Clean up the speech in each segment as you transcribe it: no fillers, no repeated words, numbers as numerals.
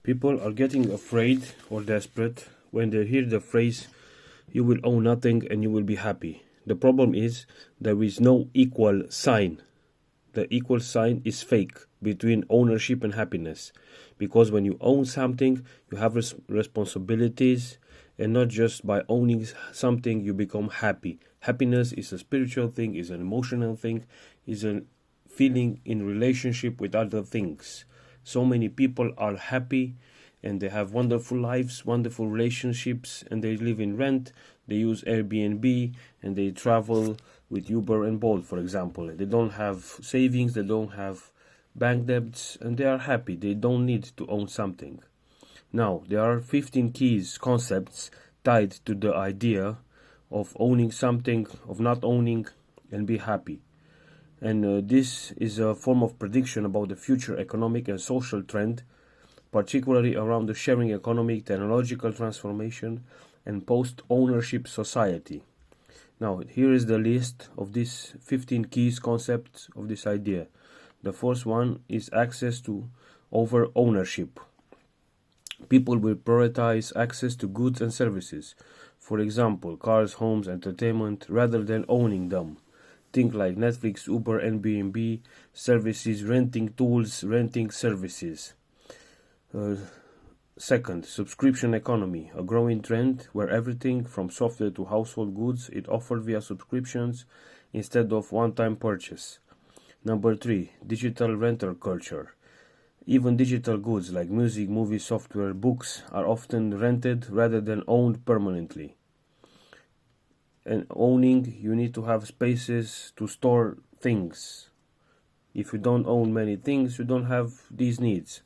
People are getting afraid or desperate when they hear the phrase, "You will own nothing and you will be happy." The problem is there is no equal sign. The equal sign is fake between ownership and happiness. Because when you own something, you have responsibilities, and not just by owning something you become happy. Happiness is a spiritual thing, is an emotional thing, is a feeling in relationship with other things. So many people are happy and they have wonderful lives, wonderful relationships, and they live in rent, they use Airbnb, and they travel with Uber and Bolt, for example. They don't have savings, they don't have bank debts, and they are happy. They don't need to own something. Now, there are 15 keys, concepts tied to the idea of owning something, of not owning, and be happy. And this is a form of prediction about the future economic and social trend, particularly around the sharing economy, technological transformation, and post-ownership society. Now, here is the list of these 15 keys concepts of this idea. The first one is access to over ownership. People will prioritize access to goods and services. For example, cars, homes, entertainment, rather than owning them. Think like Netflix, Uber, Airbnb, services, renting tools, renting services. Second, subscription economy, a growing trend where everything from software to household goods is offered via subscriptions instead of one-time purchase. Number 3, digital rental culture. Even digital goods like music, movies, software, books are often rented rather than owned permanently. And owning, you need to have spaces to store things. If you don't own many things, you don't have these needs.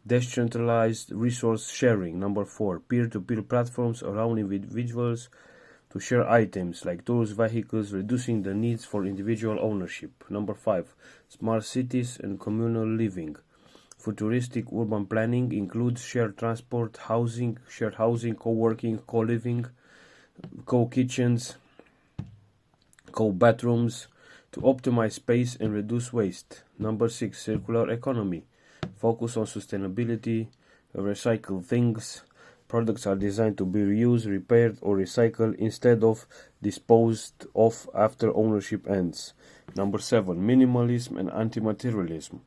Decentralized resource sharing. Number 4, peer-to-peer platforms allowing individuals to share items like tools, vehicles, reducing the needs for individual ownership. Number 5, smart cities and communal living. Futuristic urban planning includes shared transport, shared housing, co-working, co-living, co-kitchens, co-bathrooms to optimize space and reduce waste. Number 6, circular economy. Focus on sustainability, recycle things. Products are designed to be reused, repaired, or recycled instead of disposed of after ownership ends. Number 7, minimalism and anti-materialism.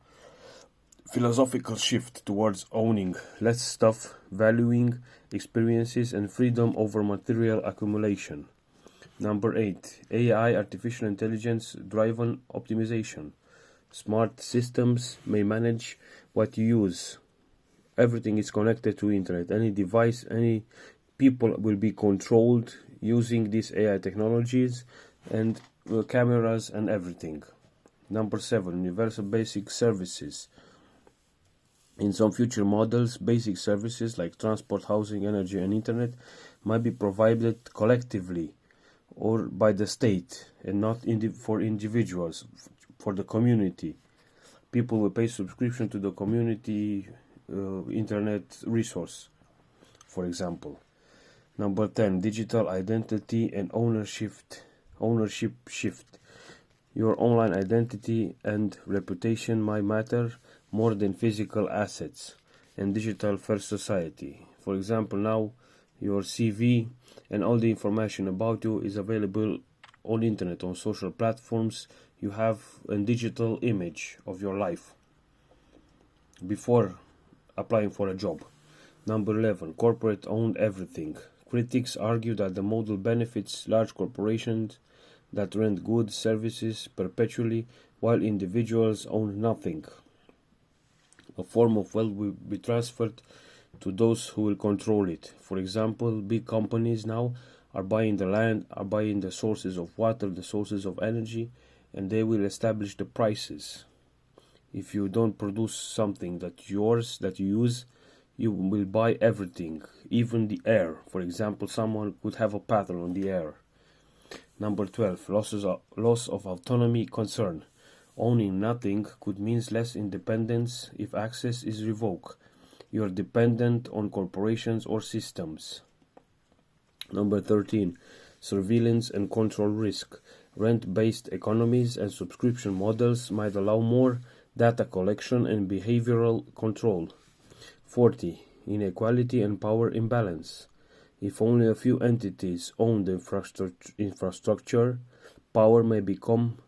Philosophical shift towards owning less stuff, valuing experiences and freedom over material accumulation. Number 8, AI, artificial intelligence driven optimization. Smart systems may manage what you use. Everything is connected to internet. Any device, any people will be controlled using these AI technologies and cameras and everything. Number 7, universal basic services. In some future models, basic services like transport, housing, energy, and internet might be provided collectively or by the state and not for individuals, for the community. People will pay subscription to the community internet resource, for example. Number 10, digital identity and ownership shift. Your online identity and reputation might matter more than physical assets and digital first society. For example, now your CV and all the information about you is available on internet, on social platforms. You have a digital image of your life before applying for a job. Number 11, corporate owned everything. Critics argue that the model benefits large corporations that rent goods, services perpetually, while individuals own nothing. A form of wealth will be transferred to those who will control it. For example, big companies now are buying the land, are buying the sources of water, the sources of energy, and they will establish the prices. If you don't produce something that's yours, that you use, you will buy everything, even the air. For example, someone could have a patent on the air. Number 12, loss of autonomy concern. Owning nothing could mean less independence if access is revoked. You are dependent on corporations or systems. Number 13, surveillance and control risk. Rent-based economies and subscription models might allow more data collection and behavioral control. 40. Inequality and power imbalance. If only a few entities own the infrastructure, power may become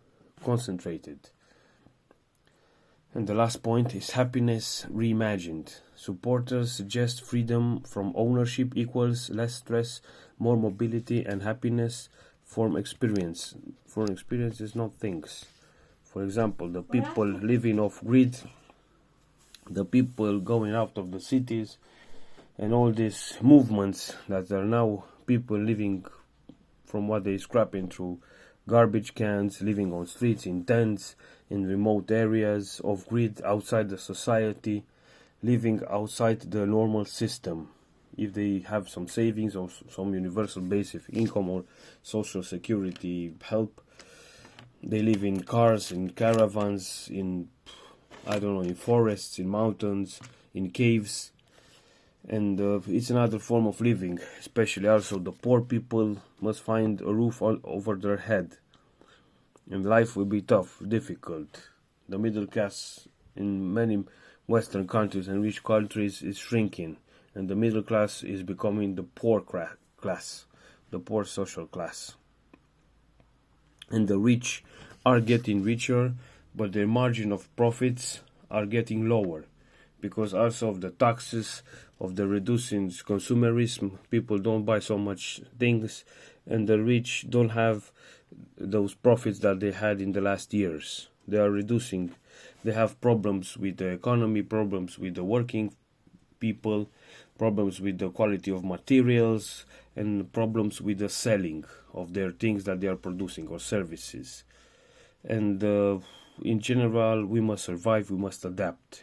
concentrated. And the last point is happiness reimagined. Supporters suggest freedom from ownership equals less stress, more mobility, and happiness from experience. From experience is not things. For example, the people living off grid, the people going out of the cities, and all these movements that are now people living from what they scrapping through garbage cans, living on streets, in tents, in remote areas, off grid, outside the society, living outside the normal system. If they have some savings or some universal basic income or social security help, they live in cars, in caravans, in, I don't know, in forests, in mountains, in caves. And it's another form of living. Especially also the poor people must find a roof over their head. And life will be tough, difficult. The middle class in many Western countries and rich countries is shrinking. And the middle class is becoming the poor class, the poor social class. And the rich are getting richer, but their margin of profits are getting lower. Because also of the taxes, of the reducing consumerism, people don't buy so much things, and the rich don't have those profits that they had in the last years. They are reducing. They have problems with the economy, problems with the working people, problems with the quality of materials, and problems with the selling of their things that they are producing or services. And in general, we must survive, we must adapt.